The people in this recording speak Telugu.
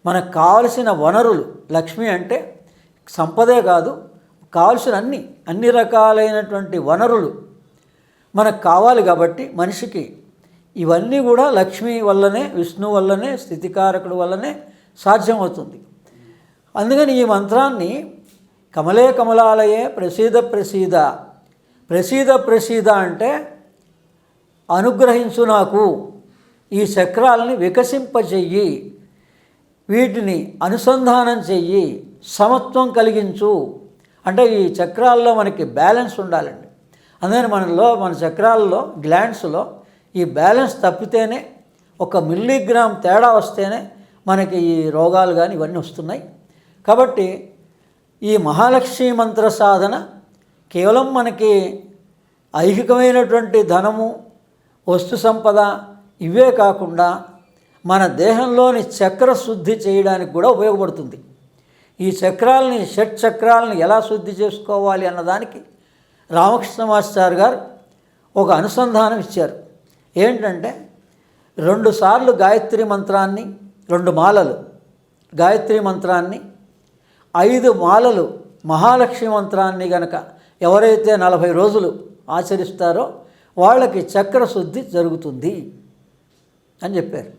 మనకు కావలసిన వనరులు, లక్ష్మి అంటే సంపదే కాదు, కావలసిన అన్ని రకాలైనటువంటి వనరులు మనకు కావాలి. కాబట్టి మనిషికి ఇవన్నీ కూడా లక్ష్మి వల్లనే, విష్ణు వల్లనే, స్థితికారకుడు వల్లనే సాధ్యమవుతుంది. అందుకని ఈ మంత్రాన్ని కమలే కమలాలయే ప్రసీద ప్రసీద, ప్రసీద ప్రసీద అంటే అనుగ్రహించు, నాకు ఈ చక్రాలని వికసింపచెయ్యి, వీటిని అనుసంధానం చెయ్యి, సమత్వం కలిగించు. అంటే ఈ చక్రాల్లో మనకి బ్యాలెన్స్ ఉండాలండి. అందుకని మన చక్రాల్లో, గ్లాండ్స్లో ఈ బ్యాలెన్స్ తప్పితేనే, ఒక మిల్లీగ్రామ్ తేడా వస్తేనే మనకి ఈ రోగాలు కానీ ఇవన్నీ వస్తున్నాయి. కాబట్టి ఈ మహాలక్ష్మి మంత్ర సాధన కేవలం మనకి ఐహికమైనటువంటి ధనము, వస్తు సంపద ఇవే కాకుండా మన దేహంలోని చక్ర శుద్ధి చేయడానికి కూడా ఉపయోగపడుతుంది. ఈ చక్రాలని, షట్ చక్రాలని ఎలా శుద్ధి చేసుకోవాలి అన్నదానికి రామకృష్ణ మాస్టర్ గారు ఒక అనుసంధానం ఇచ్చారు. ఏంటంటే 2 సార్లు గాయత్రి మంత్రాన్ని, 2 మాలలు గాయత్రి మంత్రాన్ని, 5 మాలలు మహాలక్ష్మి మంత్రాన్ని గనక ఎవరైతే 40 రోజులు ఆచరిస్తారో వాళ్ళకి చక్రశుద్ధి జరుగుతుంది అని చెప్పారు.